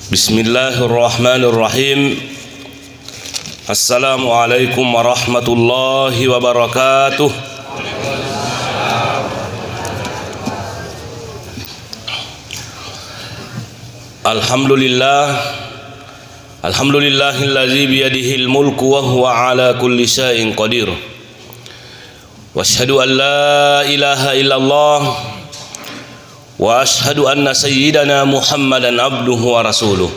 Bismillahirrahmanirrahim. Assalamualaikum warahmatullahi wabarakatuh. Alhamdulillahilladzi biyadihil mulku wa huwa ala kulli syai'in qadir. Wa asyhadu an la ilaha illallah wa ashhadu anna sayyidana Muhammadan abduhu wa rasuluh.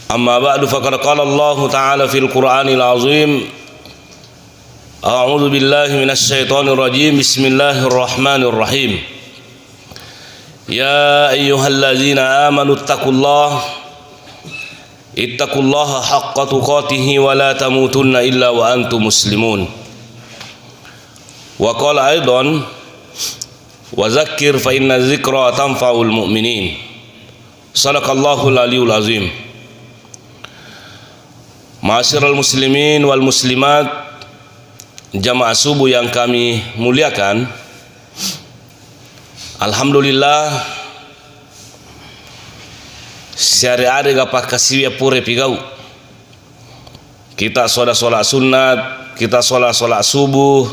Amma ba'du, faqad qala Allah ta'ala fil Qur'anil azim. A'udzu billahi minasy syaithanir rajim. Bismillahirrahmanirrahim. Ya ayyuhalladzina amanu ittaqullaha haqqa tuqatih wa la tamutunna illa wa antum muslimun. Wa qala aidan wa zakkir fa inna dzikra tanfa'ul mu'minin. Shadaqallahul aliyul azim. Ma'asyiral muslimin wal muslimat, jamaah subuh yang kami muliakan, alhamdulillah syariat gapa kasih pure pigau. Kita sholat sunat, kita sholat subuh,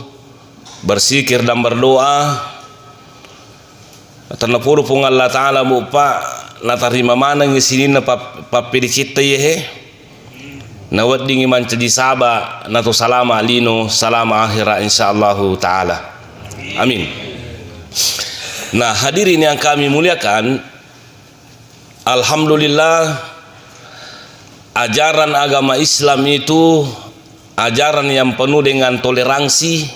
berzikir dan berdoa. Tanapuru pung Allah Ta'ala mupa natarima mana ngisini na papiri cita yehe na wading iman jadi saba nato salama alino salama akhira insyaallahu ta'ala, amin. Nah, hadirin yang kami muliakan, alhamdulillah ajaran agama Islam itu ajaran yang penuh dengan toleransi,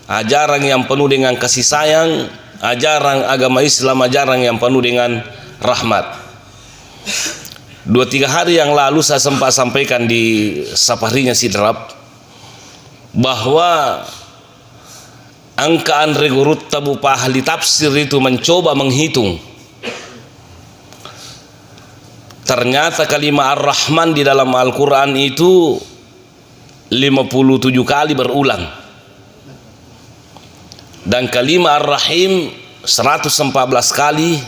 ajaran yang penuh dengan kasih sayang, ajaran agama Islam ajaran yang penuh dengan rahmat. 2-3 hari yang lalu saya sempat sampaikan di Saparinya Sidrap bahwa angka Andre Gurut tabu ahli tafsir itu mencoba menghitung. Ternyata kalimat Ar-Rahman di dalam Al-Quran itu 57 kali berulang, dan kalimat Ar-Rahim 114 kali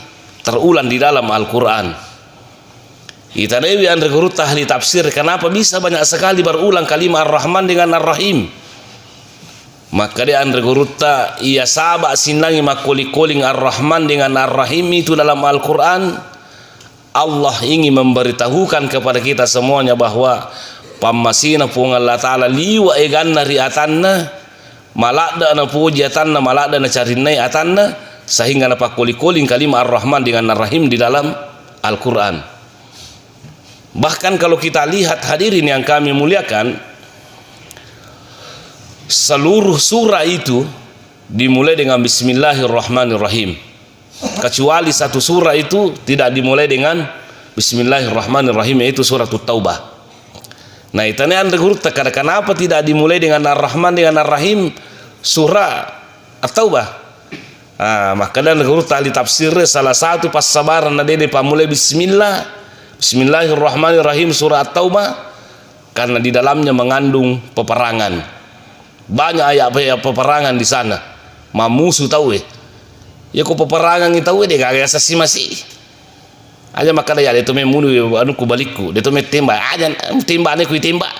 terulang di dalam Al-Quran. Kita dewi Andre Gurut ahli tafsir, kenapa bisa banyak sekali berulang kalimat Ar-Rahman dengan Ar-Rahim? Maka dia Andre Gurutta ia sabak sinangi makuli-kuling Ar-Rahman dengan Ar-Rahim itu dalam Al-Quran. Allah ingin memberitahukan kepada kita semuanya bahwa pamasina pung Allah Ta'ala liwa eganna riatanna malakda na puji atanna malakda na carinai atanna, sehingga na pakuli-kuling kalimat Ar-Rahman dengan Ar-Rahim di dalam Al-Quran. Bahkan kalau kita lihat hadirin yang kami muliakan, seluruh surah itu dimulai dengan Bismillahirrahmanirrahim, kecuali satu surah itu tidak dimulai dengan Bismillahirrahmanirrahim, yaitu surat At-Taubah. Nah, itu Andre Gurut kenapa tidak dimulai dengan Ar-Rahman dengan Ar-Rahim surah At-Taubah? Maka Andre Gurut ahli tafsir salah satu pas sabaran nade pamulai Bismillahirrahmanirrahim surah At-Taubah karena di dalamnya mengandung peperangan. Banyak ayat peperangan di sana. Mamusu tahu ya kok peperangan itu tahu deh kagak asasi masih. Aja maka dia itu membunuh anu ku balikku, dia tu tembak aja tembak ne ku tembak.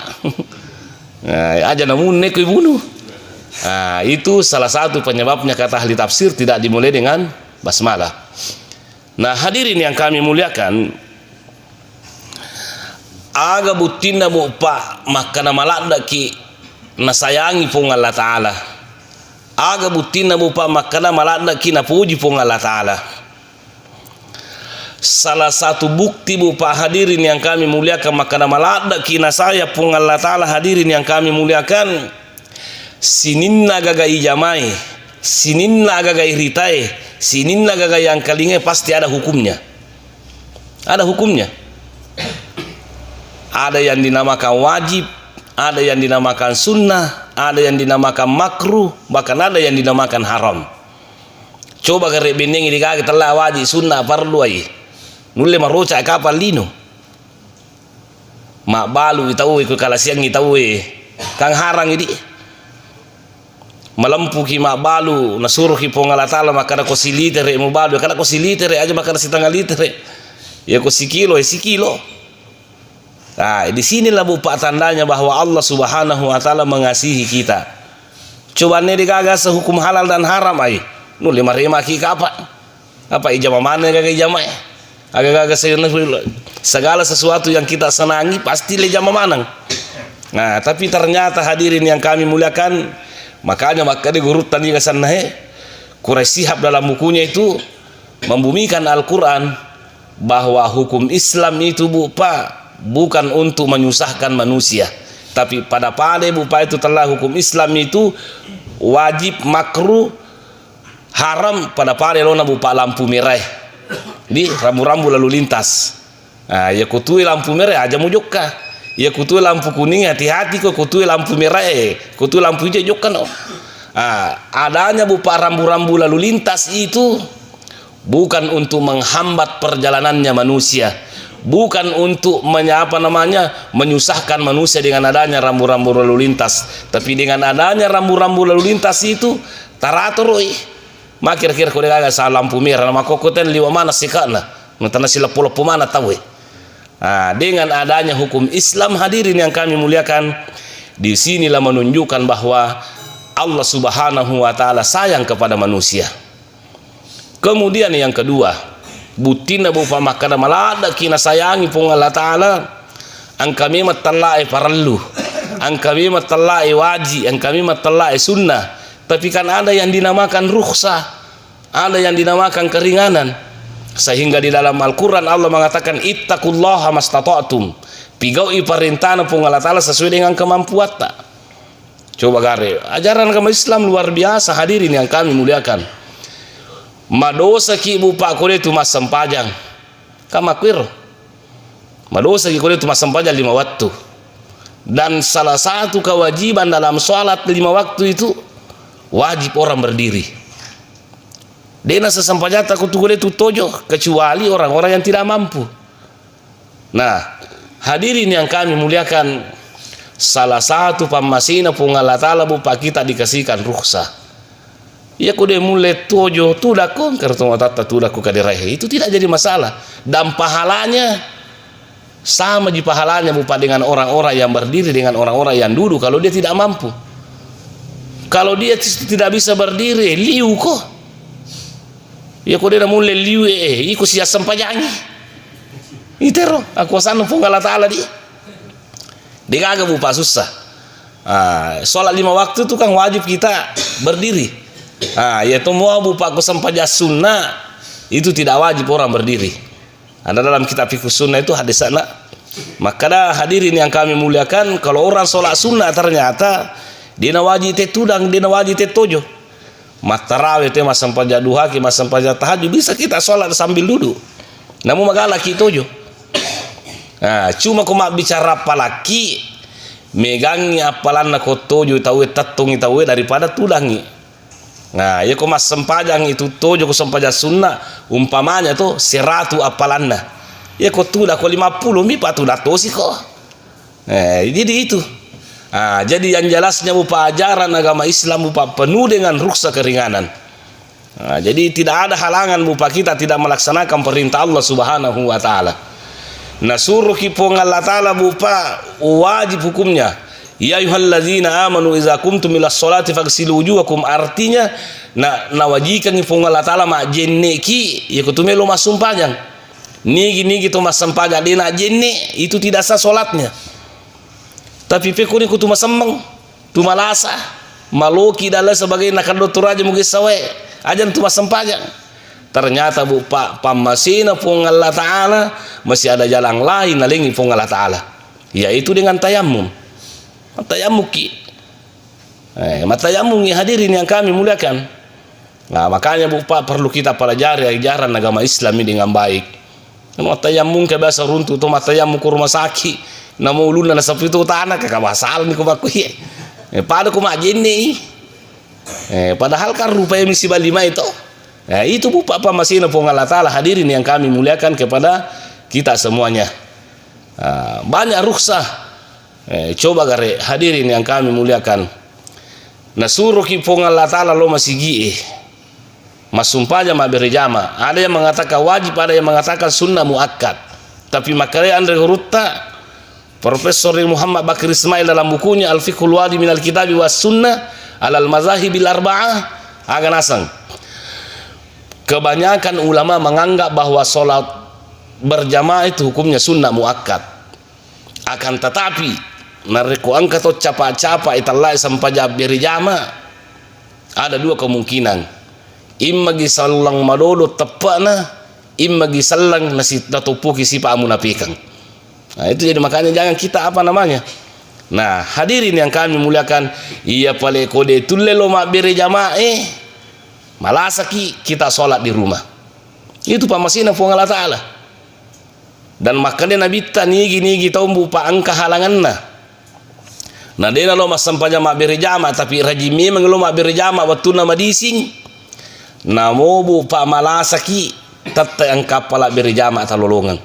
Nah, aja namun ne ku bunuh. Nah, itu salah satu penyebabnya kata ahli tafsir tidak dimulai dengan basmalah. Nah, hadirin yang kami muliakan, aga butina mu pa makana malakda ki nasayangi pung Allah Ta'ala. Aga butina mu pa makana malakda ki napuji pung Allah Ta'ala. Salah satu bukti bupa hadirin yang kami muliakan makana malakda ki nasaya pung Allah Ta'ala, hadirin yang kami muliakan, sininna gagai jamai, sininna gagai ritai, sininna gagai yang kalinge pasti ada hukumnya. Ada hukumnya. Ada yang dinamakan wajib, ada yang dinamakan sunnah, ada yang dinamakan makruh, bahkan ada yang dinamakan haram. Coba kerek bendeng ini kaki telah wajib sunnah fardu ai. Nulle maroca kapal lino. Mak balu itawe ko kalasiang itawe kang harang ini. Malampu ki mak balu nasuruh ki pong Allah Ta'ala maka ko silitere mo balu kada ko silitere aja maka si tanggal litere. Ya ko sikilo, sikilo. Nah, di sinilah Bapak tandanya bahwa Allah Subhanahu wa taala mengasihi kita. Coba nih digagas hukum halal dan haram ai. Nu 5 ki apa? Apa ijama mana kagak ijama? Agak-agak segala sesuatu yang kita senangi pasti le jama manang. Nah, tapi ternyata hadirin yang kami muliakan, makanya di guru tadi kesana Quraisy Shihab dalam bukunya itu membumikan Al-Quran bahwa hukum Islam itu bukan untuk menyusahkan manusia, tapi pada itu telah hukum Islam itu wajib, makruh, haram pada lona lampu merah di rambu-rambu lalu lintas. Nah, ya kutui lampu merah aja mujukka, ya kutui lampu kuning hati-hati kok, kutui lampu merah kutui lampu hijau jokkan. Adanya rambu-rambu lalu lintas itu bukan untuk menghambat perjalanannya manusia, bukan untuk menyusahkan manusia dengan adanya rambu-rambu lalu lintas, tapi dengan adanya rambu-rambu lalu lintas itu taratur makir-kir ko daga sa lampu merah nama kokoten liwa mana sikana nantana sila pulau mana tahu. Dengan adanya hukum Islam hadirin yang kami muliakan, di sinilah menunjukkan bahwa Allah Subhanahu wa taala sayang kepada manusia. Kemudian yang kedua, butina bupa makana malada kina sayangi pung Allah taala, ang kami matalai parallu, ang kami matalai wajib, ang kami matalai sunnah. Tapi kan ada yang dinamakan rukhsah, ada yang dinamakan keringanan. Sehingga di dalam Al-Qur'an Allah mengatakan ittaqullaha mastata'tum. Pigau iparintana pung Allah taala sesuai dengan kemampuan tak. Coba gare, ajaran agama Islam luar biasa hadirin yang kami muliakan. Madosa ki bupa kole tu mas sempajang kamakwir, madosa ki kole tu mas sempajang 5 waktu, dan salah satu kewajiban dalam sholat 5 waktu itu wajib orang berdiri. Dena sesempajata kutu kole tu tojo, kecuali orang-orang yang tidak mampu. Nah, hadirin yang kami muliakan, salah satu pamasina pun Allah taala bupa kita dikasihkan rukhsah. Ya kude mulai tojo tudak kon kartu tata tudak ku kadirahe, itu tidak jadi masalah, dan pahalanya sama di pahalanya bupa dengan orang-orang yang berdiri dengan orang-orang yang duduk kalau dia tidak mampu. Kalau dia tidak bisa berdiri liu ko, ya kude mulai liu iku sia sempajangi itero aku sana pun Allah taala digaga bupa susah. Sholat 5 waktu itu kan wajib kita berdiri. Yaitu mau bupa kesempaja sunnah itu tidak wajib orang berdiri. Ada dalam kitab fikih sunnah itu hadis sana. Maka dah hadirin yang kami muliakan, kalau orang sholat sunnah ternyata dia wajib tetudang, dia wajib tetojo. Matarawih itu mas sempaja duha, mas sempaja tahajud bisa kita sholat sambil duduk. Namun magala kitojo. Cuma kau mak bicara apalaki megangi apalan nak tojo tahu tatung tahu daripada tudangi. Nah, ya kau mas sempajang itu tojo kau sempajang sunnah umpamanya tuh 100 apalanna. Ya kau tudah kau 50 mi patudah tosi kok. Jadi itu. Jadi yang jelasnya bupa ajaran agama Islam bupa penuh dengan rukhsah keringanan. Jadi tidak ada halangan bupa kita tidak melaksanakan perintah Allah Subhanahu wa taala. Nasuruh kipong Allah taala bupa wajib hukumnya. Ya ayyuhalladzina amanu idza qumtum ilas sholati faghsilu wujuhakum, artinya nawajikan kipong Allah taala mak jenneki ya kutume lo masum panjang. Nigi to mas sampajang dina jenne itu tidak sah salatnya. Tapi pekuni kutu masemmeng tu malasa maloki dalla sebagai nakadotur aja mungkin sawe ajan tu mas sampajang. Ternyata bupa pamasina pung Allah taala masih ada jalan lain nalingi pung Allah taala, yaitu dengan tayamum. Tayamuki. Matayamum hadirin yang kami muliakan. Nah, makanya bupa perlu kita pelajari ajaran agama Islam ini dengan baik. Matayamum ke biasa runtuh tu matayamum ke rumah sakit. Namo ulun na sapi tu tanah ke kabasal ni ko bakuye. Pada ko majenne. Padahal kan rupanya misi balima itu. Itu bupa pamasina pung Allah taala hadirin yang kami muliakan kepada kita semuanya. Banyak rukhsah. Coba gare hadirin yang kami muliakan. Nasuruh ki pung Allah taala lo masigi. masumpahnya ma berjama. Ada yang mengatakan wajib, ada yang mengatakan sunnah muakkad. Tapi makanya Andre Gurutta, Profesor Muhammad Bakir Ismail dalam bukunya Al-Fiqhul Wadi minal Kitabi was Sunnah alal Mazahibil Arba'ah agak nasang. Kebanyakan ulama menganggap bahwa sholat berjamaah itu hukumnya sunnah muakkad. Akan tetapi nareku angka to capa-capa italai sampai berjamaah ada dua kemungkinan. Imma gisallang madodo tepana, imma gisallang nasi datupuki sipa munafikan. Nah itu jadi makanya jangan kita apa namanya. Nah hadirin yang kami muliakan, iya pale kode tulle lo mak berjamaah malasaki kita sholat di rumah. Itu pamasina fu Allah Ta'ala. Dan makanya Nabi tani gini kita umbupa angka halanganna. Nah dena lo mas sampanya mak berjamaah tapi rajimi mengelo mak berjamaah waktu nama dising. Namo bu pa malasaki tatta angka pala berjamaah talolongan.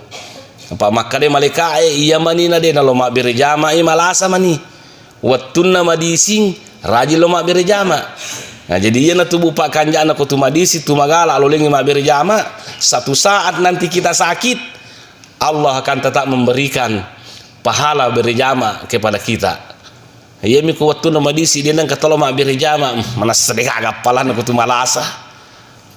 Apa makanya malika iya manina dena lo mak berjamaah malasa mani. Waktu nama dising rajin lo mak berjamaah. Nah jadi iya natu bu pak kanjana ko tumadisi tumagala lo lengi mak berjamaah. Satu saat nanti kita sakit, Allah akan tetap memberikan pahala berjamaah kepada kita. Iya mi ko waktu nama disi dia nang katalo mak berjamaah mana sedekah agak pala ko tumalasa.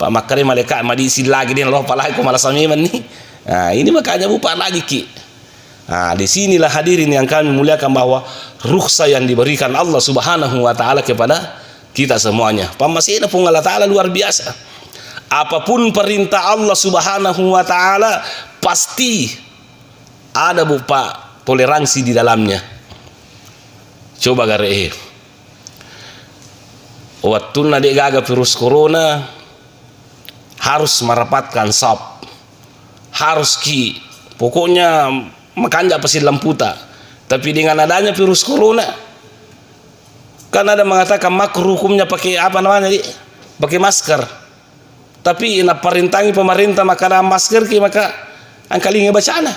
Pak makanya malika madisi lagi dia lo pala ko malasa meman nih. Nah ini makanya bupa lagi ki. Nah disinilah hadirin yang kami muliakan bahwa rukhsah yang diberikan Allah Subhanahu Wa Taala kepada kita semuanya. Pamasina pun Allah Taala luar biasa. Apapun perintah Allah Subhanahu Wa Taala pasti ada bupa toleransi di dalamnya. Coba gare. Waktu nade gaga virus corona harus merapatkan sop. Harus ki pokoknya makanya pasti lamputa. Tapi dengan adanya virus corona kan ada mengatakan makruh hukumnya pakai apa namanya pakai masker. Tapi ina perintangi pemerintah maka masker ki maka angkalinge bacana.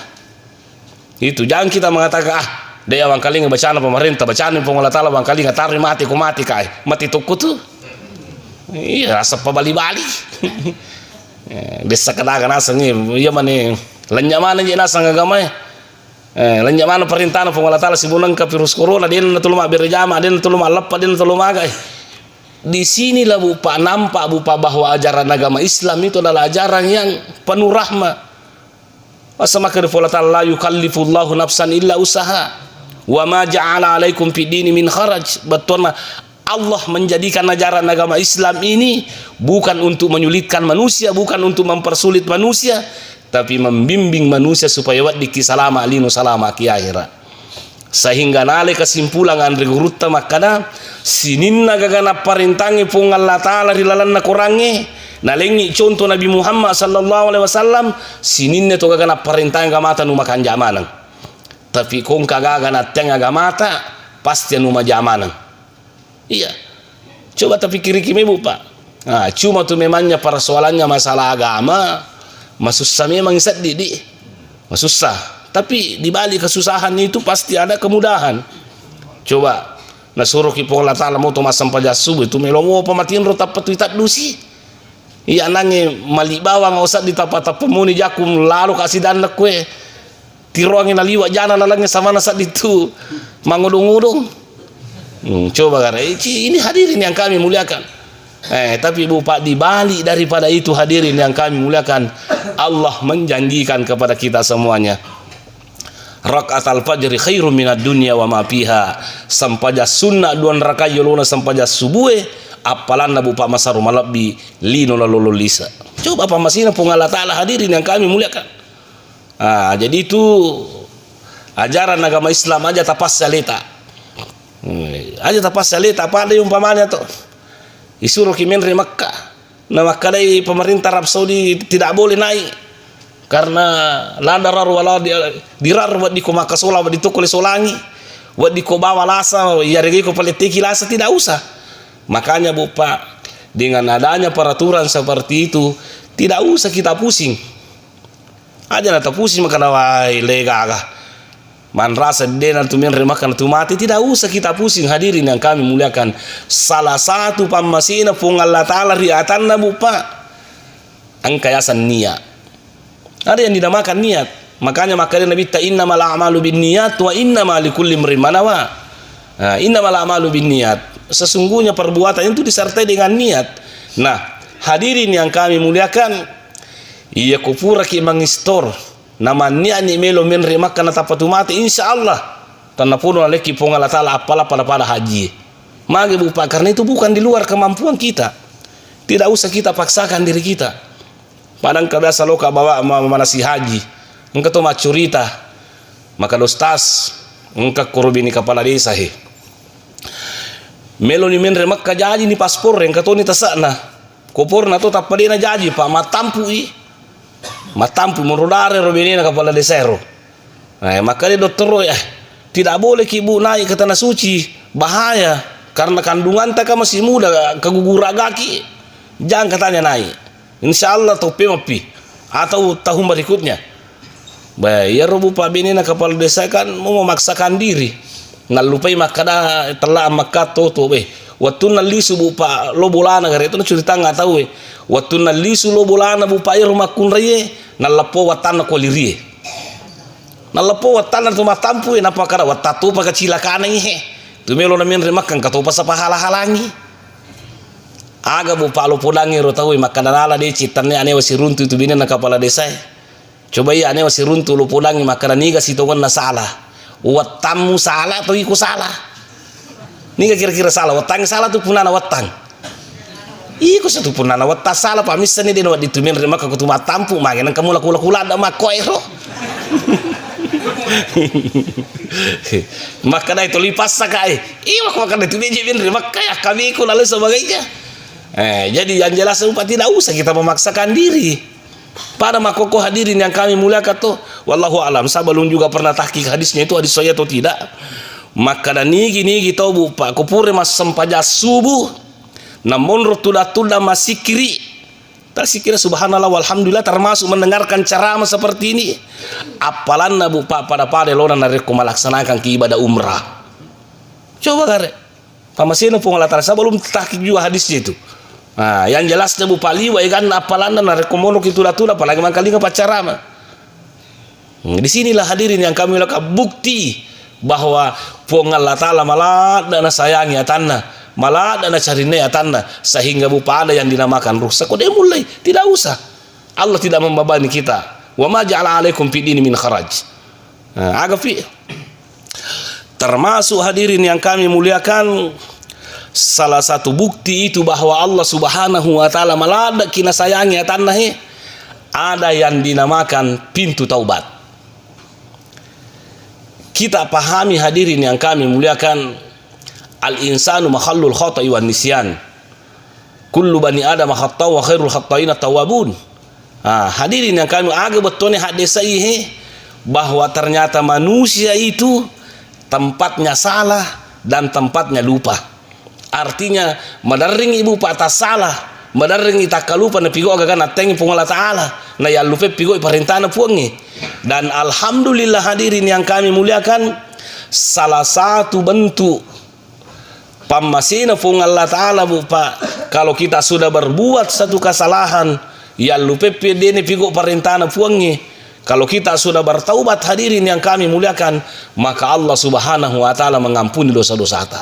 Itu jangan kita mengatakan dia angkalinge bacana pemerintah bacana pengolah tala angkalinge tarik mati ku mati kai mati tuku tuh. Iya rasa pabali-bali. Desa kedagan asang iya mana lenya mana je nasang agama lenya mana perintah pengolah tala sibulang ke virus corona dia natulung mak berjamaah dia natulung mak lepas dia natulung mak di sinilah bupa nampak bupa bahwa ajaran agama Islam itu adalah ajaran yang penuh rahmah. Masa maka Allah Ta'ala la yukallifullahu nafsan illa usaha wa ma ja'ala alaikum fid dini min kharaj. Betul Allah menjadikan ajaran agama Islam ini bukan untuk menyulitkan manusia, bukan untuk mempersulit manusia, tapi membimbing manusia supaya wadiki salama alinu salama ki akhirat. Sehingga nale kesimpulan Andre Gurutta makana sininna gagana parintangi pung Allah Ta'ala rilalanna korange nalengi contoh Nabi Muhammad sallallahu alaihi wasallam sininna to gagana parintangi gamata nu makan jamanan. Tapi kong kagagana tenga gamata pasti nu majamanan. Iya, coba tapi kiri-kiri bu pak. Nah, cuma tuh memangnya persoalannya masalah agama, masusah memang sedih, masusah. Tapi di balik kesusahan itu pasti ada kemudahan. Coba, nasuruh kipong Allah Ta'ala mau tuh masam pajak subuh itu melomo pematiin rota petuitat dusi. Iya nange mali bawang nggak usah ditapa-tapa muni jakum lalu kasih dana kue. Tiruangin aliwa jana nalangnya sama nasat itu mangudung-udung. Coba karena ini hadirin yang kami muliakan. Tapi Bapak dibalik daripada itu hadirin yang kami muliakan, Allah menjanjikan kepada kita semuanya. Rakaatul fajri khairum minad dunya wa ma fiha. Sampaja sunnah duan rakaat yolona sampaja subuhe apalanna Bapak masaru malabbi lino lalololisa. Coba apa masina pun Allah Ta'ala hadirin yang kami muliakan. Jadi itu ajaran agama Islam aja tapas saleta. Aja tapas saleta apa ada umpamanya tuh disuruh kimenri Makkah. Nah Makkah dari pemerintah Arab Saudi tidak boleh naik karena la darar wala dirar buat di Makkah sola buat ditukul solangi buat di bawa lasa ya regi ko politiki lasa tidak usah. Makanya Bapak dengan adanya peraturan seperti itu tidak usah kita pusing. Aja nata pusing maka wai lega man rasa dena tu men remakan tu mati tidak usah kita pusing hadirin yang kami muliakan. Salah satu pamasina pun Allah Ta'ala riatanna bupa angkayasan niat. Ada yang dinamakan niat. Makanya Nabi ta innamal a'malu binniyat wa innamal likulli imrin ma nawa. Nah, innamal a'malu binniyat. Sesungguhnya perbuatan itu disertai dengan niat. Nah, hadirin yang kami muliakan, iya kupura ki mangistor nama niat ni melo menri makan tapatu mati insyaallah tanah pun aleki pongal taala apala pada haji. Mage bupa, karena itu bukan di luar kemampuan kita. Tidak usah kita paksakan diri kita. Padang kebiasa loka bawa manasi haji, engkau tu macurita, maka dostas engkau korubini kepala desa he. Melo ni menre makka jaji ni paspor engkau tu ni tasakna. Kopor na tu tapadina jaji pak matampu merodare robinina kepala desero. Maka dia dokter tidak boleh kibu naik ke tanah suci, bahaya karena kandungan tak masih muda keguguragaki. Jangan katanya naik. Insyaallah tope mapi atau tahun berikutnya. Bayar bupa binina kepala desa kan mau memaksakan diri. Nalupai makada telah makato to waktu nalisu bupa lo bolana gara itu cerita nggak tahu waktu nalisu lo bolana bupa rumah kunraye nalapo watana kolirie nalapo watana tu matampu napa kara watatu pakai cilakan ini tu melo namin remakan katu pas apa halangi aga bupa lo pulangi ro tahu makanan ala de citannya ane wasi runtu tu bina na kepala desa coba ya ane wasi runtu lo pulangi makanan niga sitongan na salah watamu salah atau iku salah. Ini kira-kira salah, watang salah tu punana watang. Iku satu punana watang salah pak misalnya dia nak ditumin rumah ke kutu matampu, makan kamu laku ada makoi roh. Maka dah itu lipas sakai. Maka itu bijibin rumah kayak kami ikut lalu sebagainya. Jadi yang jelas upah tidak usah kita memaksakan diri. Pada makoko hadirin yang kami muliakan tu, wallahu alam. Saya belum juga pernah tahqiq hadisnya itu hadis saya atau tidak. Maka dan nigi tau bupa kupure mas sempaja subuh namun rotula masih kiri tak sikira subhanallah walhamdulillah termasuk mendengarkan ceramah seperti ini apalan na bupa pada lona nareku melaksanakan ke ibadah umrah coba kare pamasina pengolatar saya belum tahqiq juga hadisnya itu. Nah, yang jelasnya bupa liwa ikan apalan na nareku mono kitula apalagi mangkali ceramah. Di sinilah hadirin yang kami lakukan bukti bahwa Allah Ta'ala malah dana sayangi atanna malah dana carine atanna sehingga bupa ada yang dinamakan rusak kok dia mulai tidak usah Allah tidak membebani kita wa ma ja'ala alaikum fi dini min kharaj. Termasuk hadirin yang kami muliakan salah satu bukti itu bahwa Allah Subhanahu wa Ta'ala malah kina sayangi atanna ada yang dinamakan pintu taubat. Kita pahami hadirin yang kami muliakan al-insanu makhallul khata'i wan nisyan. Kullu bani adam khata'u wa khairul khata'ina tawwabun. Hadirin yang kami agak betulnya hadis sahih bahwa ternyata manusia itu tempatnya salah dan tempatnya lupa. Artinya madaring ibu patah salah, madaring itakalupa na pigo agakan atengi pung Allah Ta'ala na ya lupa pigo iparintana puangi. Dan alhamdulillah hadirin yang kami muliakan salah satu bentuk pamasina pung Allah Ta'ala bupa kalau kita sudah berbuat satu kesalahan ya lupa dene pigo parintana puangi kalau kita sudah bertaubat hadirin yang kami muliakan maka Allah Subhanahu wa Ta'ala mengampuni dosa-dosa kita.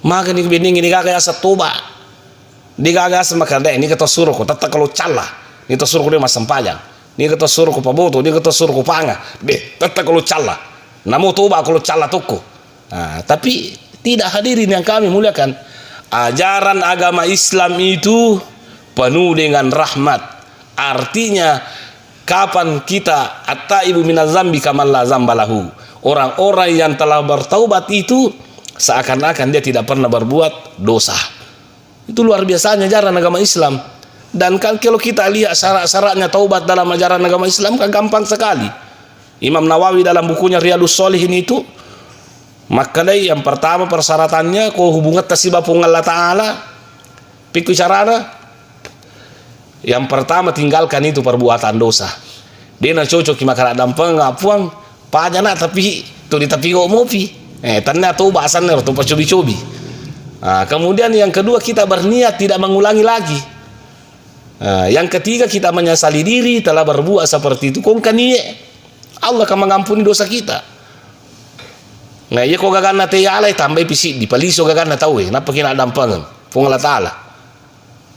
Maka ni bening ini kagak asa toba digagas maka deh ini kata suruh ko tata kalau calah ini kata suruh ko dia masam panjang ini kata suruh ko paboto ini kata suruh ko panga deh tata kalau calah namo toba kalau calah toko. Tapi tidak hadirin yang kami muliakan ajaran agama Islam itu penuh dengan rahmat. Artinya kapan kita at-taibu minaz-zambi kaman la zambalahu, orang-orang yang telah bertaubat itu seakan-akan dia tidak pernah berbuat dosa. Itu luar biasanya ajaran agama Islam. Dan kan kalau kita lihat syarat-syaratnya taubat dalam ajaran agama Islam kan gampang sekali. Imam Nawawi dalam bukunya Riyadhus Shalihin itu maka yang pertama persyaratannya kau hubungan tasibah pung Allah Ta'ala pikir carana yang pertama tinggalkan itu perbuatan dosa. Dia nak cocok makan dampeng ngapuang pajana tapi tu di tapi kok mopi tanda tu bahasan tu cobi-cobi. Kemudian yang kedua kita berniat tidak mengulangi lagi. Yang ketiga, kita menyesali diri telah berbuat seperti itu. Kong kanie Allah akan mengampuni dosa kita. Nah, iya kok gagana te alai tambah pisi di paliso gagana tahu napa kena dampangan pung Allah Taala.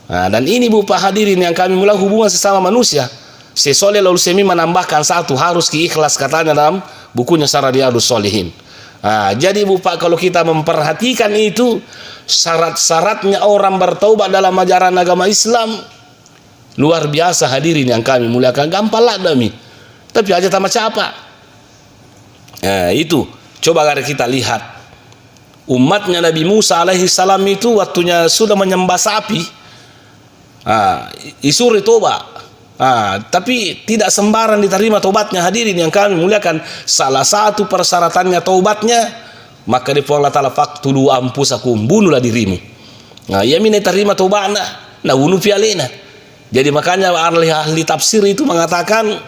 Dan ini Bapak hadirin yang kami mulai hubungan sesama manusia. Sesoleh lalu semi menambahkan satu, harus ikhlas katanya dalam bukunya Syarah Riyadhus Shalihin. Jadi Bapak, kalau kita memperhatikan itu syarat-syaratnya orang bertaubat dalam ajaran agama Islam luar biasa hadirin yang kami muliakan. Gampang lah dami, tapi aja tak macam apa. Itu coba kita lihat umatnya Nabi Musa alaihi salam itu waktunya sudah menyembah sapi, isuri tobat, tapi tidak sembarang diterima tobatnya hadirin yang kami muliakan. Salah satu persyaratannya tobatnya, maka di Allah Ta'ala faktulu ampusakum, bunuhlah dirimu. Ya mina terima tobatnya, bunuh pialena. Jadi makanya ahli tafsir itu mengatakan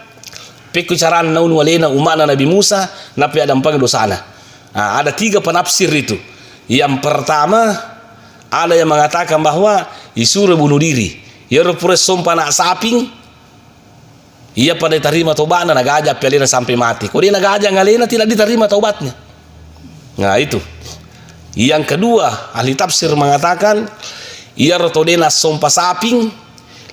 pekucaran naun walena umatna Nabi Musa napi ada empang dosana. Ada 3 penafsir itu. Yang pertama, ada yang mengatakan bahwa disuruh bunuh diri. Ya pura sumpah nak saping, ia pada terima tobatnya nagaja pialena sampai mati. Kalau dia nagaja ngalena tidak diterima tobatnya. Nah itu. Yang kedua, ahli tafsir mengatakan ia rotodena sumpah saping,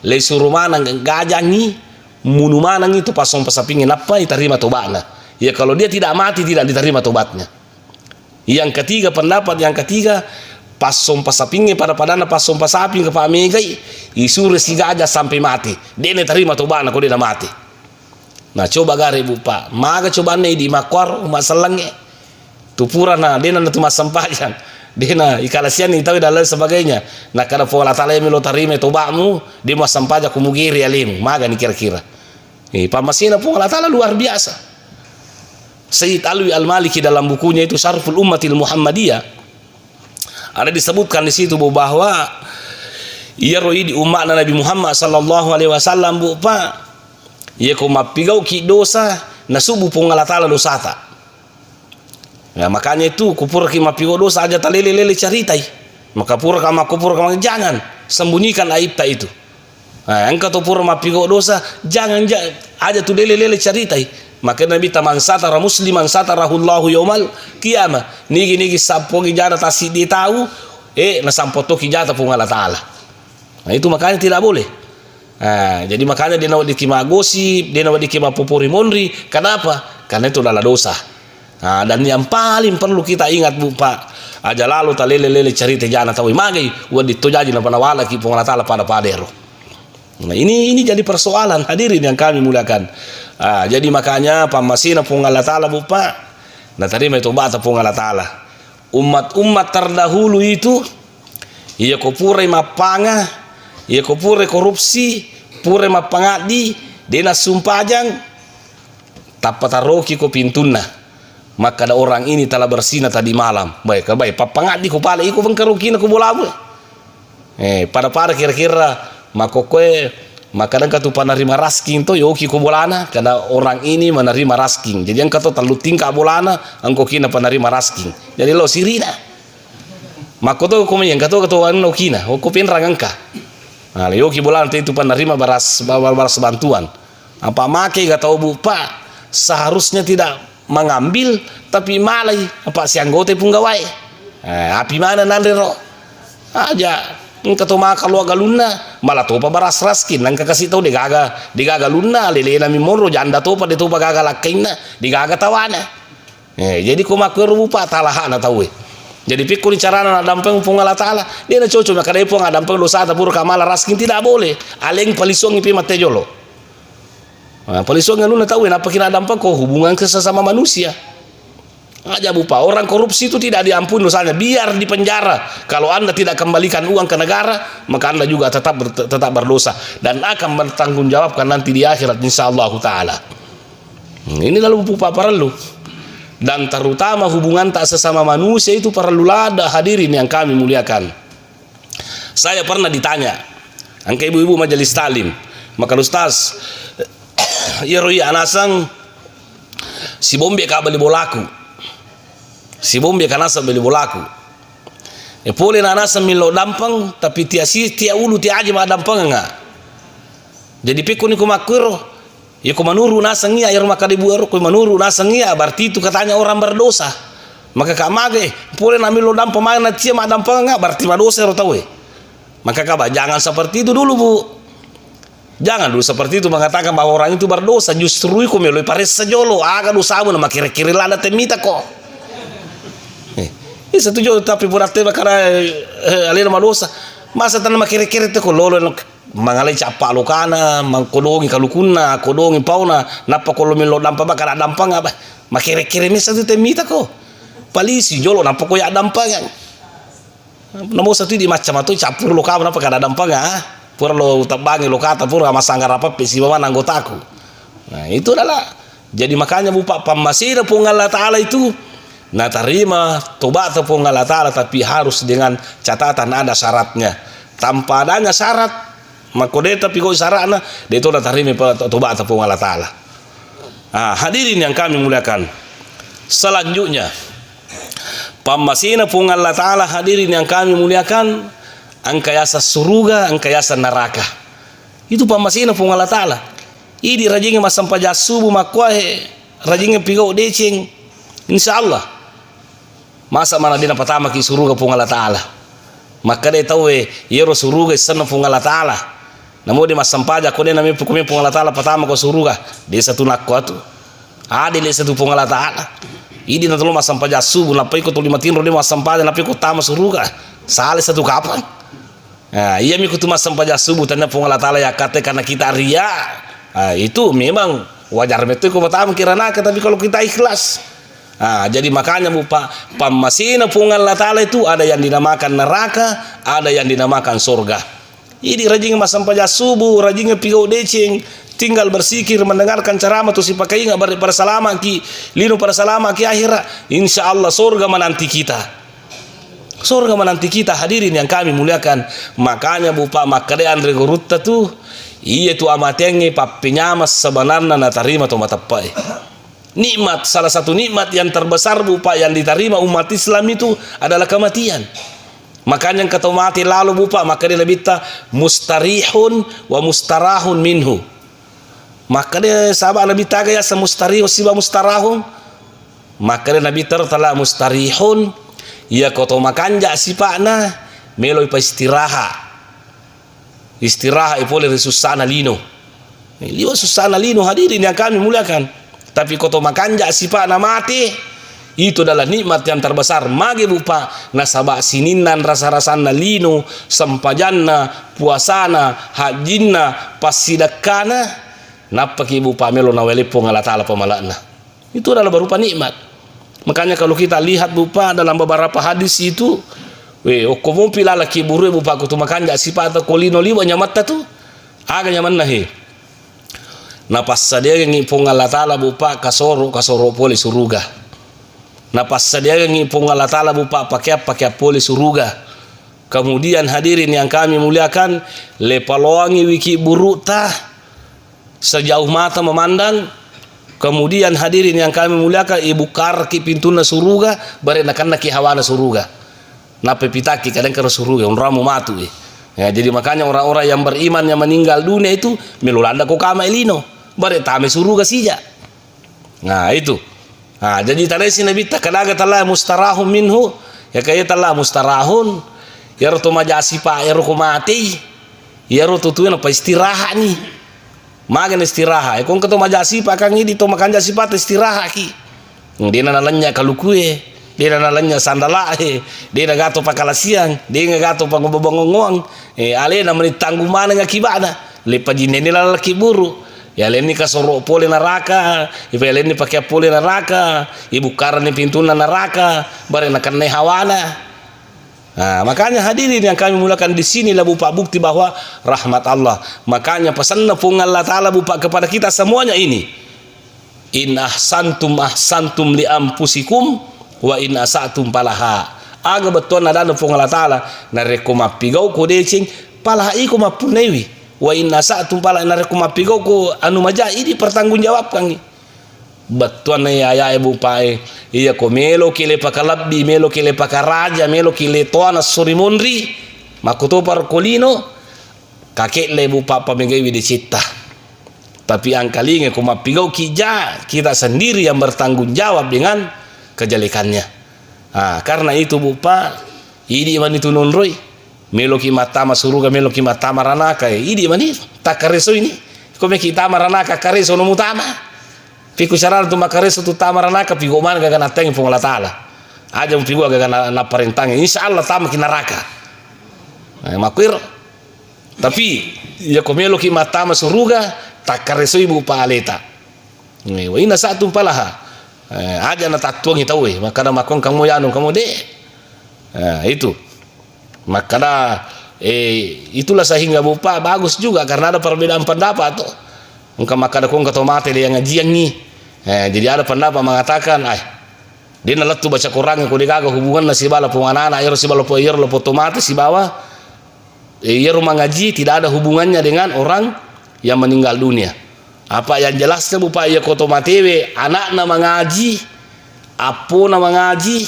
le suruh mana gajangi munu manang itu pas sumpah sapingin apa diterima tobatnya. Ya kalau dia tidak mati tidak diterima tobatnya. Yang ketiga, pendapat yang ketiga, pas sumpah sapingnya pada padana pas sumpah saping ke Pak Megai disuruh si gajah sampai mati, dia terima tobatnya kalau dia mati. Nah coba gare Pak, maga coba nih di makwar umat selangnya tupura na dia nanti mas sampaikan dia na ikalasian itu dan lain sebagainya. Nah kada pola tala melo terima tobatmu dia mas sampaja kumugiri alim maga nih kira-kira. Pamasina pun Allah Ta'ala luar biasa. Sayyid Alwi Al-Maliki dalam bukunya itu Syarhul Ummatil Muhammadiyah ada disebutkan di situ bahwa ia roi di umat Nabi Muhammad sallallahu alaihi wasallam Pak, ia ko mapigau ki dosa nasubu pun Allah Ta'ala dosa tak. Ya makanya itu kupur ki mapigau dosa aja talele-lele caritai. Maka pura kama kupur kama jangan sembunyikan aib tak itu. Engkau tu pura mapigau dosa jangan aja tu lele-lele caritai. Maka Nabi taman satara musliman satarahullahu yaumal qiyamah. Nigi sampo kijata tasi dia tahu nasampoto kijata pun Allah Ta'ala. Nah itu makanya tidak boleh. Jadi makanya dia nawat dikima gosip, dia nawat dikima popori monri. Kenapa? Karena itu adalah dosa. Dan yang paling perlu kita ingat Pak, aja lalu talele-lele cerita jana tahu magai wadi tojaji na panawala ki pun Allah Ta'ala pada padero. Nah ini jadi persoalan hadirin yang kami muliakan. Jadi makanya pamasina pun Allah Ta'ala Bapak, nah terima itu bata pun Allah Ta'ala. Umat-umat terdahulu itu ia kopure mapanga, ia kopure korupsi, pure mapangadi, dena sumpajang tapataroki ko pintuna. Maka ada orang ini telah bersina tadi malam. Baik, papangadi ko pala iko bangkarukina ko bolabu. Pada kira-kira makokoe maka katu penerima rasking to yoki ko bolana karena orang ini menerima rasking. Jadi yang katu terlalu tingkah bolana angko kina penerima rasking. Jadi lo sirina. Makoto ko yang katu anu kina, ko penrang angka. Nah, yoki bolana itu penerima baras bantuan. Apa make gak tahu Bapak seharusnya tidak mengambil tapi malai apa si anggota pun gawai. Api mana nandero aja ketoma kalau galuna malah topa baras raskin nang kasih tahu digaga luna lele nami moro janda topa de topa gaga lakaina digaga tawana. Jadi kumakur Bapak talaha na tahu. Jadi pikul carana na dampeng pung Allah Ta'ala dia na cocok maka depo nga dampeng dosa ta pur kamala raskin tidak boleh aleng palisong ipi matejolo. Palisong anu na tahu apa kina dampeng ko hubungan sesama manusia. Aja Bapak, orang korupsi itu tidak diampuni dosanya, biar di penjara. Kalau Anda tidak kembalikan uang ke negara, maka Anda juga tetap berdosa dan akan bertanggungjawabkan nanti di akhirat insyaallah taala. Ini lalu Bapak perlu. Dan terutama hubungan tak sesama manusia itu perlu ada hadirin yang kami muliakan. Saya pernah ditanya, angka ibu-ibu majelis talim, maka Ustaz, ya roi anasang si bombe ka beli bolaku. Si bombe kanasa beli bolaku. Pole na nasa milo dampang tapi tia ulu tia aja ma dampang enggak. Jadi peko ni ko makuro, ya ko manuru nasangia ya rumah kadibuaro ko manuru nasangia, berarti itu katanya orang berdosa. Maka kak mage pole namilo dampa mana cia mak dampa enggak berarti berdosa ro tahu. Maka kak jangan seperti itu dulu bu. Jangan dulu seperti itu mengatakan bahwa orang itu berdosa, justru iku meloi pares sajolo aga dosamu nama kira-kira lada temita kok. Ini setuju tapi berarti karena alena dosa. Masa tanah kira-kira itu kok lolo mangalai capa lokana, mangkodongi kalukuna, kodongi pauna, napa kalau melo dampa bakar dampa ngapa? Makira-kira ini satu temita kok. Polisi jolo napa kok ya dampa kan? Namo satu di macam itu capur lokana napa kada dampa nggak? Pura lo tabangi lo kata pura masanggar apa pesi bawa anggotaku. Nah itu adalah jadi makanya bupa pamasina pun Allah Ta'ala itu nah terima tobat pun Allah Ta'ala tapi harus dengan catatan ada syaratnya. Tanpa adanya syarat maka dia tapi kau syaratnya dia itu terima tobat pun Allah Ta'ala. Nah, hadirin yang kami muliakan, selanjutnya pamasina pun Allah Ta'ala, hadirin yang kami muliakan, angkayasa suruga, angkayasa neraka. Itu pamasina pun Allah Ta'ala. Ini rajinnya masam pajak subuh makwahe, rajinnya pigau decing. Insyaallah. Masa mana dina pertama ki suruga pun Allah Ta'ala. Maka dia tahu yero suruga sana pun Allah Ta'ala. Namun dia masam pajak kau dia namanya pun Allah Ta'ala pertama ko suruga. Dia satu nakwa tu. Adil satu pun Allah Ta'ala. Ini nanti lo masam pajak subuh, napai ko tu 5 tinro dia masam pajak, napai ko tama suruga. Salah satu kapan? Nah, ia mikutu masam pajak subuh tanda pun Allah Ta'ala ya kata karena kita ria. Nah, itu memang wajar betul ko pertama kira nak, tapi kalau kita ikhlas. Nah, jadi makanya bupa pamasina pun Allah Ta'ala itu ada yang dinamakan neraka, ada yang dinamakan surga. Ini rajin masam pajak subuh, rajin pigau decing, tinggal bersikir mendengarkan ceramah tu si pakai ingat pada selama ki lino pada selama ki akhirat, insyaallah surga menanti kita. Surga menanti kita, hadirin yang kami muliakan. Makanya bupa makade Andre Gurutta tuh iya tu amatenge papinyamas sebenarnya na terima tu matapai. Nikmat, salah satu nikmat yang terbesar bupa yang diterima umat Islam itu adalah kematian. Makanya yang kata mati lalu bupa maka dia lebih mustarihun wa mustarahun minhu. Maka dia sahabat lebih taga ya semustarihun siba mustarahun. Maka dia Nabi telah mustarihun ya koto makan jak sipakna meloi pa istirahat boleh susana lino liwa susana lino, hadirin yang kami muliakan. Tapi koto makan jak sipakna mati itu adalah nikmat yang terbesar mage bupa nasabak sininan rasa-rasana lino sempajanna puasana hajinna pasidakana napaki bupa melo nawelepo Allah Ta'ala pamalakna. Itu adalah berupa nikmat. Makanya kalau kita lihat bupa dalam beberapa hadis itu, okomo pila laki buru bupa kutu makan jak sifat atau kolino liwa nyamata tu, aga nyaman nahi. Napas sadia yang ipong Allah Ta'ala bupa kasoro poli suruga. Napas sadia yang ipong Allah Ta'ala bupa pakai poli suruga. Kemudian hadirin yang kami muliakan, lepaloangi wiki buru tah sejauh mata memandang. Kemudian hadirin yang kami muliakan, ibu karki pintuna suruga bare nakan ki hawana suruga. Nape pitaki kadang karo suruga ramu matu ya, jadi makanya orang-orang yang beriman yang meninggal dunia itu melulanda ko kama elino bare tame suruga sija. Nah itu. Nah jadi tadi si Nabi takadaga talah mustarahun minhu ya kaya talah mustarahun ya roto majasi pa ya roko mati ya roto tuan apa istirahat nih. Magan istirahat. Kung kato majasi pa kang ini to makan jasi pa istirahat ki. Dia nalanya kalukue, dia nalanya sandala dia nagato pa kalasiang, dia nagato pa ngobongongong. Ale na menitanggu mana ngakibana. Lepa jine nila laki buru. Ya leni kasoro pole neraka, ipa leni pakai pole neraka, ibu karane pintuna neraka, bare nakane hawana. Nah, makanya hadirin yang kami mulakan di sini lah bupa bukti bahwa rahmat Allah. Makanya pesan pun Allah Ta'ala bupa kepada kita semuanya ini. In ahsantum ahsantum li ampusikum wa in asatum palaha. Aga betul ada pun Allah Ta'ala nareko mapigau ko decing palaha iko mapunewi. Wa in asatum palaha nareko mapigau ko anu maja ini pertanggungjawabkan. Batuan ya ibu pai iya ko melo kile pakalabbi melo kile pakaraja melo kile toana surimonri makuto par kolino kakek lebu papa megawi di cita. Tapi angkalinge kuma pigau kija, kita sendiri yang bertanggung jawab dengan kejelekannya. Karena itu bupa, idi man itu nonroi, meloki matama suruga meloki matama ranaka, idi man itu takareso ini, kome kita maranaka kareso no mutama, piku cara tu makareso tu tama ranaka pigo man gaga nateng pung Allah Taala, aja pigo gaga na perintang, insya Allah tama kinaraka, makwir, tapi ya kome meloki matama suruga takareso ibu pa aleta, ina satu palaha. Aja na tatuang itaw maka na makong kamu yanong kamu de itu maka na itulah sehingga bupa bagus juga karena ada perbedaan pendapat tuh maka ada kong katomate yang ngajian nih jadi ada pendapat mengatakan dia nalat tuh baca Quran yang kudigaga hubungan nasi bala punganana air si bala po air lo tomate si bawah rumah ngaji tidak ada hubungannya dengan orang yang meninggal dunia. Apa yang jelasnya bupa ya kotomatewe anak na mengaji apu na mengaji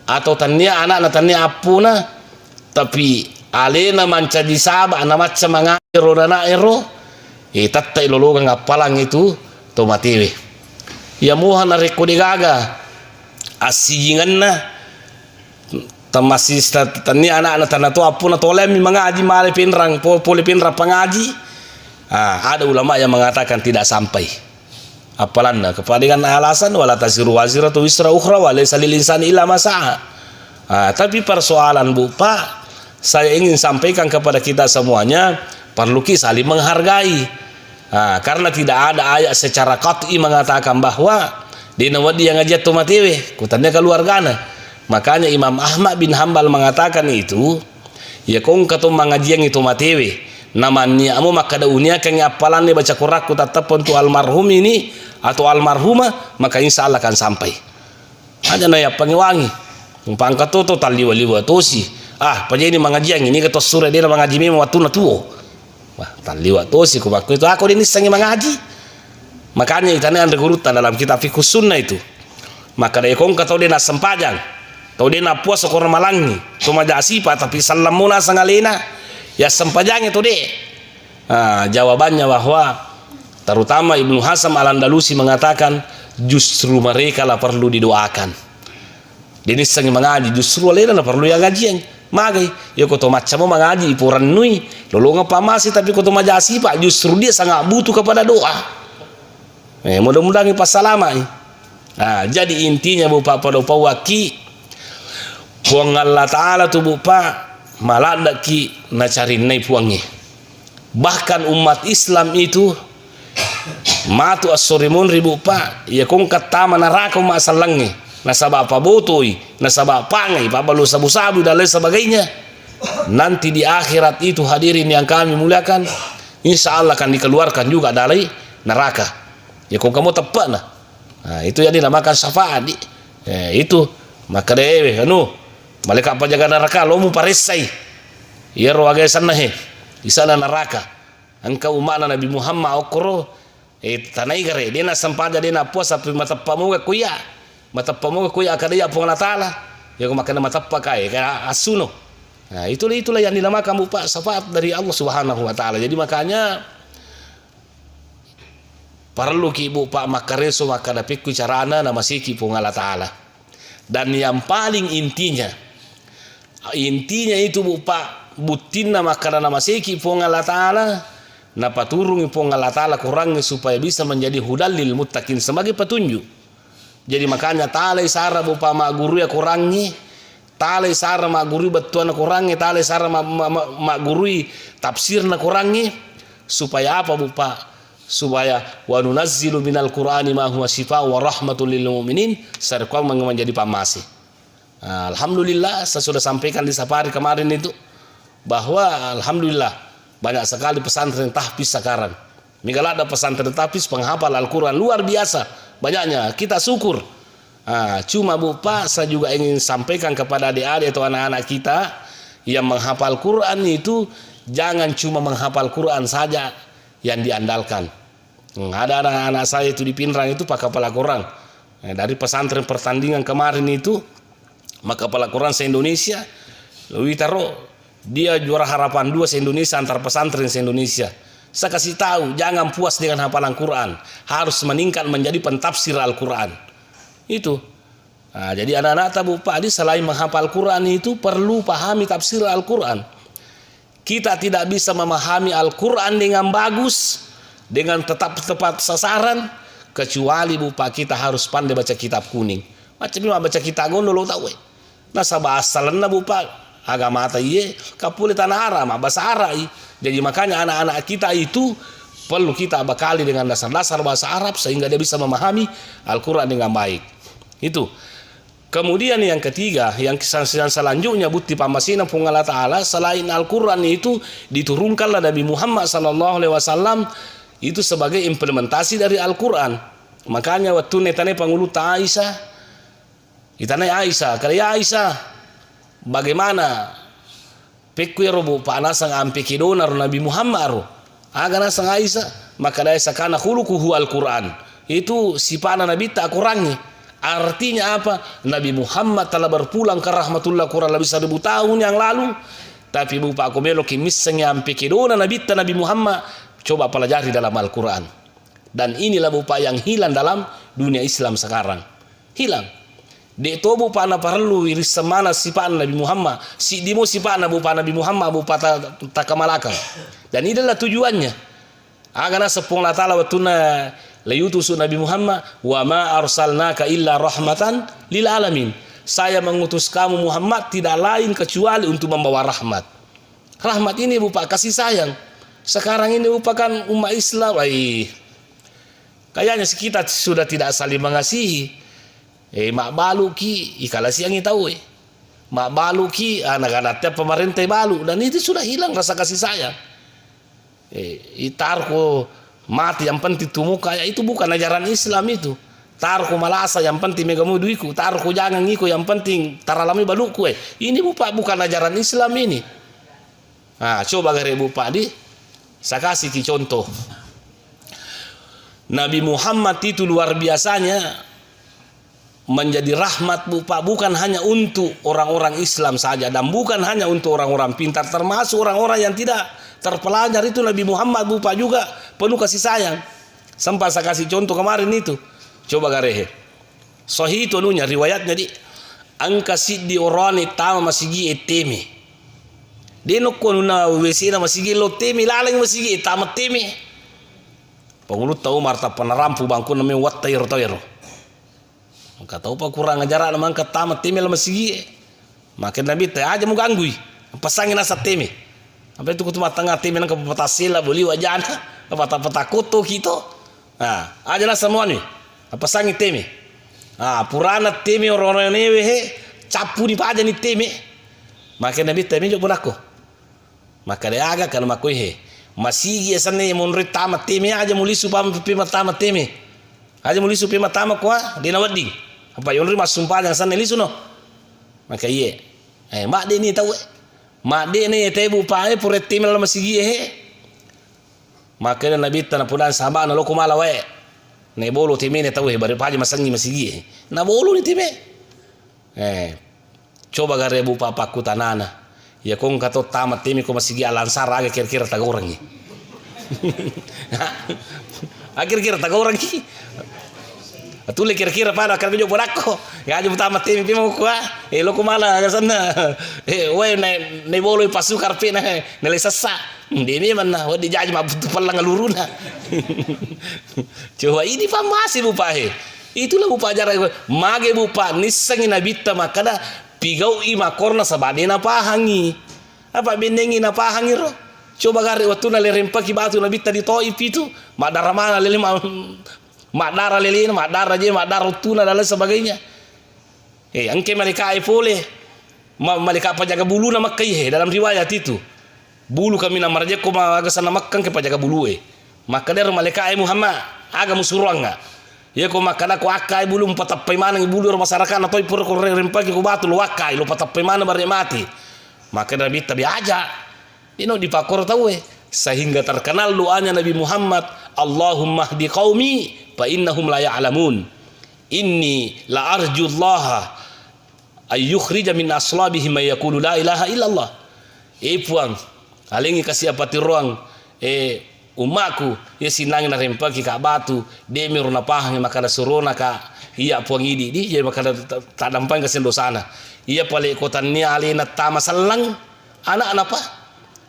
atau tania anak na tania apu na tapi alena manca di saba na maca mengaji rodana ero tatta ilologa ngapalang itu tomatewe ya muha na rekodigaga asijingan na tamasi tania anak na tanato apu na tolemi mengaji male pinrang pole pinrang pengaji. Ada ulama yang mengatakan tidak sampai. Apalanda kepada dengan alasan wala tasiru waziratu wisra ukhra wa laysa lil insani illa ma sa'a. Tapi persoalan bupa saya ingin sampaikan kepada kita semuanya perlu kita saling menghargai. Karena tidak ada ayat secara qat'i mengatakan bahwa di nawadi yang ngajat tomatewe kutanya keluargana. Makanya Imam Ahmad bin Hambal mengatakan itu ya kong katum mengajian itu tomatewe namanya amu maka daunia kang apalan ni baca Quran ku tetap untuk almarhum ini atau almarhumah maka insya Allah akan sampai aja na ya pangiwangi umpang katoto taliwa-liwa tosi penjadi mengajian ini ketos sura dia mengaji memo waktu na tuo taliwa tosi ku baku itu aku ini sangi mengaji makanya itanya andre gurutan dalam kitab fiqh sunnah itu maka dia kong katau dia na sempajang tau dia na puasa korang malangi cuma jasipa tapi salamuna sangalena ya sempajang itu deh. Jawabannya bahwa terutama Ibnu Hasan Al-Andalusi mengatakan justru mereka lah perlu didoakan. Jadi sangi mengaji justru alena lah perlu yang ngajian. Magai ya koto macam mengaji ipuran nui lolonga pamasi tapi koto majasi pak justru dia sangat butuh kepada doa. Mudah-mudahan pas salama. Jadi intinya bupa pada waki puang Allah Taala tu bupa malada ki na cari nai puangi bahkan umat Islam itu matu asorimun ribu pa ya kong kata manaraka masalangi nasaba apa botoi nasaba pangai babalu sabu-sabu dan lain sebagainya nanti di akhirat itu hadirin yang kami muliakan insya Allah akan dikeluarkan juga dari neraka ya kong kamu tepat itu yang dinamakan syafaat itu maka dewe malaikat penjaga neraka lo mu paresai ya roaga sana di sana neraka engkau umat Nabi Muhammad okoro tanai gare dia na sampaja dia na puasa tapi mata pamuga kuya akadaya pun Allah Taala ya makan mata pakai kayak asuno itulah yang dinamakan bupa syafaat dari Allah Subhanahu wa taala. Jadi makanya perlu ki bupa makareso maka dapat carana nama siki pun Allah Taala. Dan yang paling intinya itu bupa butina makanan nama seki pong Allah Ta'ala na paturung pong Allah Ta'ala kurangnya supaya bisa menjadi hudal lil muttaqin sebagai petunjuk. Jadi makanya talai sara bupa mak guru ya kurangnya talai sara mak guru betuan kurangnya talai sara mak guru tafsir na kurangnya supaya apa bupa supaya wa nunazzilu minal qur'ani ma huwa shifa wa rahmatul lil mu'minin sarqam menjadi pamasi. Alhamdulillah saya sudah sampaikan di safari kemarin itu bahwa alhamdulillah banyak sekali pesantren tahfiz sekarang. Minggal ada pesantren tahfiz penghafal Al-Quran luar biasa banyaknya kita syukur. Cuma bupa saya juga ingin sampaikan kepada adik-adik atau anak-anak kita yang menghafal Quran itu jangan cuma menghafal Quran saja yang diandalkan. Ada anak-anak saya itu di Pinrang itu pakai kepala Quran dari pesantren pertandingan kemarin itu maka kepala Quran se-Indonesia lebih taruh Dia juara harapan 2 se-Indonesia, antar pesantren se-Indonesia. Saya kasih tahu, jangan puas dengan hafalan Quran, harus meningkat menjadi pentafsir Al-Quran. Itu. Nah, jadi anak-anak tabu Pak, selain menghafal Quran itu perlu pahami tafsir Al-Quran. Kita tidak bisa memahami Al-Quran dengan bagus, dengan tetap tepat sasaran, kecuali Pak kita harus pandai baca kitab kuning. Macam ini baca kitab gondol tahu. Nah bahasa lena Pak, agama ta iye, kapule tanah Arab, bahasa Arab. Jadi makanya anak-anak kita itu perlu kita bekali dengan dasar-dasar bahasa Arab sehingga dia bisa memahami Al-Quran dengan baik. Itu. Kemudian yang ketiga, yang selanjutnya bukti pambasina pun Allah Ta'ala, selain Al-Quran itu diturunkanlah Nabi Muhammad SAW itu sebagai implementasi dari Al-Quran. Makanya waktu netane pangulu ta Aisyah, itane Aisyah, kaya Aisyah, bagaimana pekuero bu panasang ampe kidonar Nabi Muhammad ro, agana sang Aisyah, maka daya sakana khuluquhu Al-Quran. Itu sifat Nabi tak kurangi. Artinya apa? Nabi Muhammad telah berpulang ke rahmatullah kurang lebih 1000 tahun yang lalu. Tapi Pak Komelo kimiseng yang pikirona Nabi Muhammad coba pelajari dalam Al-Quran. Dan inilah Pak yang hilang dalam dunia Islam sekarang. Hilang. Dek to Pak na perlu iris semana sifat Nabi Muhammad. Si dimo sifat Nabi Muhammad Pak takamalakang. Dan inilah tujuannya. Agana sepung la ta'ala watuna layutusu Nabi Muhammad wa ma arsalnaka illa rahmatan lil alamin. Saya mengutus kamu Muhammad tidak lain kecuali untuk membawa rahmat. Rahmat ini Pak kasih sayang. Sekarang ini merupakan umat Islam. Kayaknya kita sudah tidak saling mengasihi. Mak balu ki ikala siang tahu mak balu ki anak-anaknya pemerintah balu, dan itu sudah hilang rasa kasih sayang. Itarko mati yang penting tumu kaya itu bukan ajaran Islam itu. Tarko malasa yang penting megamu duiku, tarko jangan ngiko yang penting taralami baluku. Ini bukan ajaran Islam ini. Nah, coba gare Pak di saya kasih contoh. Nabi Muhammad itu luar biasanya menjadi rahmat Pak, bukan hanya untuk orang-orang Islam saja dan bukan hanya untuk orang-orang pintar, termasuk orang-orang yang tidak terpelajar itu Nabi Muhammad Pak juga penuh kasih sayang. Sempat saya kasih contoh kemarin itu. Coba garehe. Sahih itu anunya riwayatnya di angka siddi orani tama masigi eteme. Deno konuna wesina masigi lo teme lalang masigi tama teme. Pengulut tahu marta penerampu bangku namanya wattair-tair. Maka tahu Pak kurang ajaran namang ketama teme lah masigi. Makin Nabi teh aja mau ganggui. Pasangin asa teme. Apa itu kutu tengah teme nang kepatasila beli wajana. Apa kutu gitu. Nah, aja lah semua nih. Pasangin teme. Ah, purana teme orang-orang ini capu di aja nih teme. Makin Nabi teme juga berlaku. Maka dia agak kan makoi masigi sana yang menurut tamat teme aja muli supaya pima tamat teme. Aja muli supaya tamat kuah di nawading. Apa yang rumah sumpah yang sana lisu no. Maka iya. Mak de ni tahu. Mak de ni tebu pae puret teme la masigi Maka Nabi tanah punan sahabat na loko mala wae. Ne bolo teme ne tahu bari paje masangi masigi na bolo ni teme. Coba gare bu papa ku tanana. Ya kong kato tamat teme ko masigi alansar aga kira-kira taga orang ni. Kira-kira taga orang ki. Atule kira-kira pada kan jo borako. Ya aja tamat teme pimo ko loko mala ga sana. We ne bolo pasukar pe na nele sasa. Demi mana wadi jaji mah butuh palang ngaluruna. Coba ini Pak masih Pak itulah Pak ajaran mage Pak nisangi nabita makada pigau ima korna sabadena pahangi apa bendengi na pahangi ro. Coba gare waktu na lerempaki batu nabita di toip itu madara mana lele madara lele madara je madara tuna dan lain sebagainya. Angke mereka boleh mereka penjaga bulu nama kai dalam riwayat itu. Bulu kami nama raja ko maga sana makkang ke pajaga bulu maka der malaikat Muhammad aga musuranga ya ko makana ko akai bulu patappai mana bulu masyarakat atau pur ko rempaki ko batu lo akai lo patappai mana bare mati maka Nabi tabi aja ino dipakor tahu sehingga terkenal doanya Nabi Muhammad Allahumma hdi qaumi fa innahum la ya'lamun inni la arjullaha ay yukhrija min aslabihim may yaqulu la ilaha illallah. puang alingi kasih apati ruang umaku ya sinangin na rempaki ka batu demi runa pahang maka da surona ka iya puang idi di jadi maka tak dampang kasih dosana iya pale kotannya alina tama selang anak apa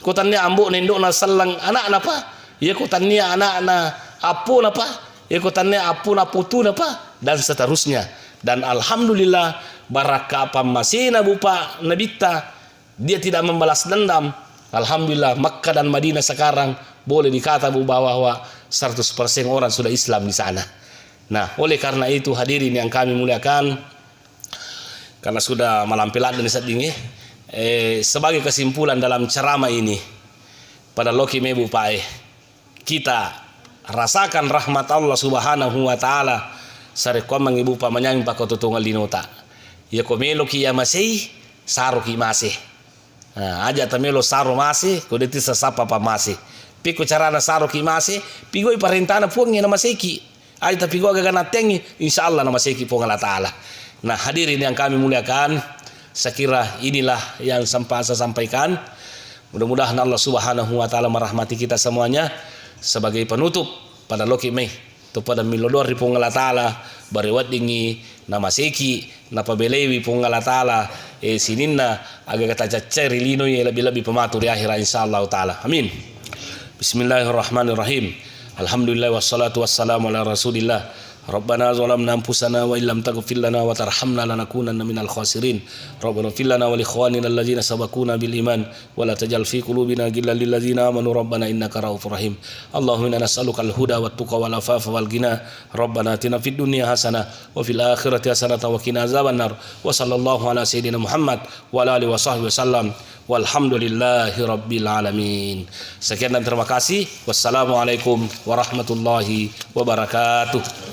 kotannya ambu nendok na selang anak apa iya kotannya anak na apu apa iya kotannya apu na putu apa dan seterusnya. Dan alhamdulillah baraka pamasina bupa nabita dia tidak membalas dendam. Alhamdulillah Makkah dan Madinah sekarang boleh dikata bahwa 100% orang sudah Islam di sana. Nah, oleh karena itu hadirin yang kami muliakan, karena sudah malam pelat dan saat ini, sebagai kesimpulan dalam ceramah ini pada loki mebu pae, kita rasakan rahmat Allah Subhanahu wa taala sare ko mangibu pa manyang pa ko tutungal linota. Ya ko melo ki ya masih saro ki masih. Aja tamelo saro masih ko deti sasapa pa masih. Piko carana saro ki masih, pigo iparentana puang na masih ki. Aja tapi go agak natengi insyaallah na masih ki po Allah taala. Nah, hadirin yang kami muliakan, sekira inilah yang sempat saya sampaikan. Mudah-mudahan Allah Subhanahu wa taala merahmati kita semuanya. Sebagai penutup pada loki mei to pada milodor di pungala taala barewat dingi nama seki napa belewi pungala taala sininna aga kata caceri lino ye lebih pematu di akhirat insyaallah taala. Amin. Bismillahirrahmanirrahim. Alhamdulillah wassalatu wassalamu ala Rasulillah. Rabbana zalamna anfusana wa illam taghfir lana wa tarhamna lanakunanna minal khasirin. Rabbana fil lana wa li ikhwanina alladhina sabaquna bil iman wa la tajal fi qulubina ghillan lil ladzina amanu rabbana innaka raufur rahim. Allahumma inna nas'aluka al huda wat tuqa wal afafa wal ghina. Rabbana atina fid dunya hasanah wa fil akhirati hasanah wa qina azabannar. Wa sallallahu ala sayyidina Muhammad wa ala alihi wa sahbihi wasallam. Walhamdulillahi rabbil alamin. Sekian dan terima kasih. Wassalamualaikum warahmatullahi wabarakatuh.